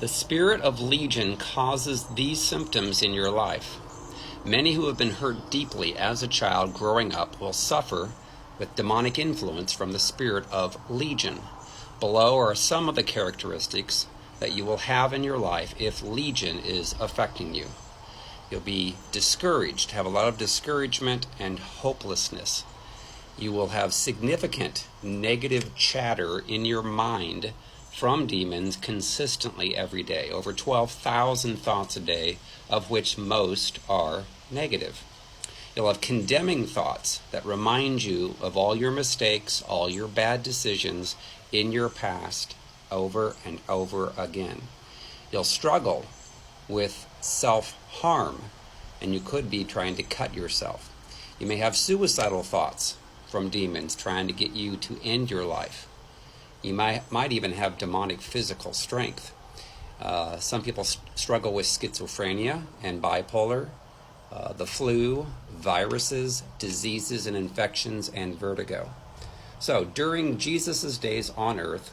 The spirit of legion causes these symptoms in your life. Many who have been hurt deeply as a child growing up will suffer with demonic influence from the spirit of legion. Below are some of the characteristics that you will have in your life if legion is affecting you. You'll be discouraged, have a lot of discouragement and hopelessness. You will have significant negative chatter in your mind from demons consistently every day, over 12,000 thoughts a day, of which most are negative. You'll have condemning thoughts that remind you of all your mistakes, all your bad decisions in your past over and over again. You'll struggle with self-harm, and you could be trying to cut yourself. You may have suicidal thoughts from demons trying to get you to end your life. You might even have demonic physical strength. Some people struggle with schizophrenia and bipolar, the flu, viruses, diseases and infections, and vertigo. So during Jesus' days on earth,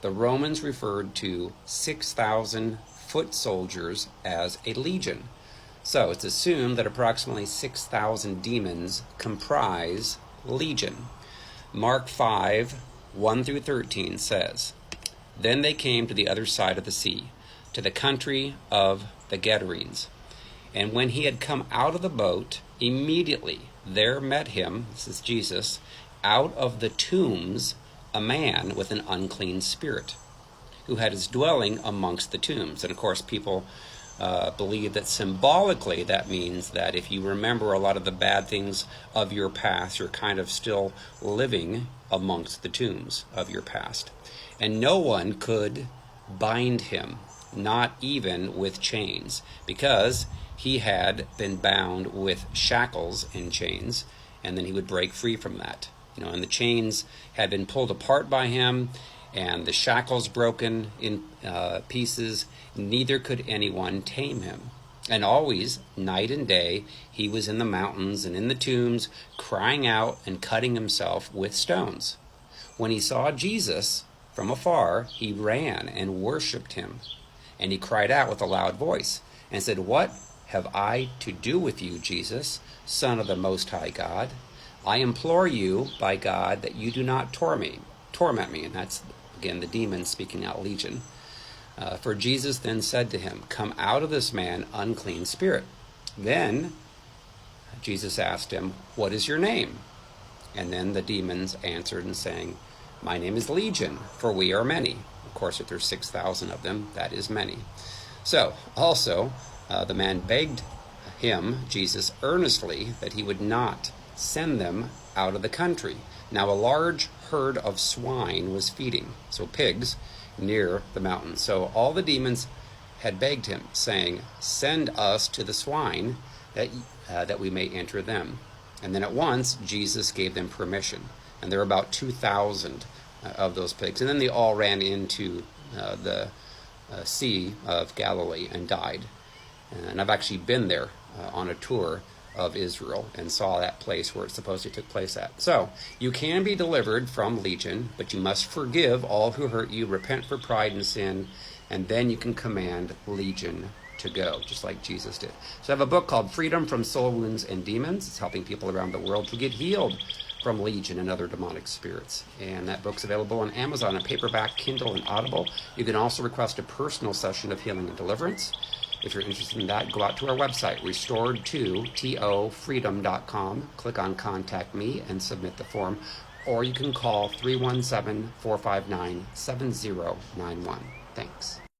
the Romans referred to 6,000 foot soldiers as a legion. So it's assumed that approximately 6,000 demons comprise legion. Mark 5:1-13 says, "Then they came to the other side of the sea, to the country of the Gadarenes. And when he had come out of the boat, immediately there met him," this is Jesus, "out of the tombs a man with an unclean spirit, who had his dwelling amongst the tombs." And of course, people believe that symbolically that means that if you remember a lot of the bad things of your past, you're kind of still living amongst the tombs of your past. And no one could bind him, not even with chains, because he had been bound with shackles and chains, and then he would break free from that. And the chains had been pulled apart by him, and the shackles broken in pieces. Neither could anyone tame him. And always, night and day, he was in the mountains and in the tombs, crying out and cutting himself with stones. When he saw Jesus from afar, he ran and worshipped him. And he cried out with a loud voice and said, "What have I to do with you, Jesus, Son of the Most High God? I implore you by God that you do not torment me." And that's, again, the demon speaking out legion. For Jesus then said to him, "Come out of this man, unclean spirit." Then Jesus asked him, "What is your name?" And then the demons answered and saying, "My name is Legion, for we are many." Of course, if there's 6,000 of them, that is many. So, also, the man begged him, Jesus, earnestly that he would not send them out of the country. Now a large herd of swine was feeding, so pigs, near the mountain. So all the demons had begged him, saying, "Send us to the swine, that we may enter them." And then at once Jesus gave them permission. And there were about 2,000 of those pigs. And then they all ran into the Sea of Galilee and died. And I've actually been there on a tour of Israel and saw that place where it supposedly took place at. So you can be delivered from legion, but you must forgive all who hurt you, repent for pride and sin, and then you can command legion to go, just like Jesus did. So I have a book called Freedom from Soul Wounds and Demons. It's helping people around the world to get healed from legion and other demonic spirits. And that book's available on Amazon in paperback, Kindle, and Audible. You can also request a personal session of healing and deliverance. If you're interested in that, go out to our website, restored2tofreedom.com, click on Contact Me, and submit the form. Or you can call 317-459-7091. Thanks.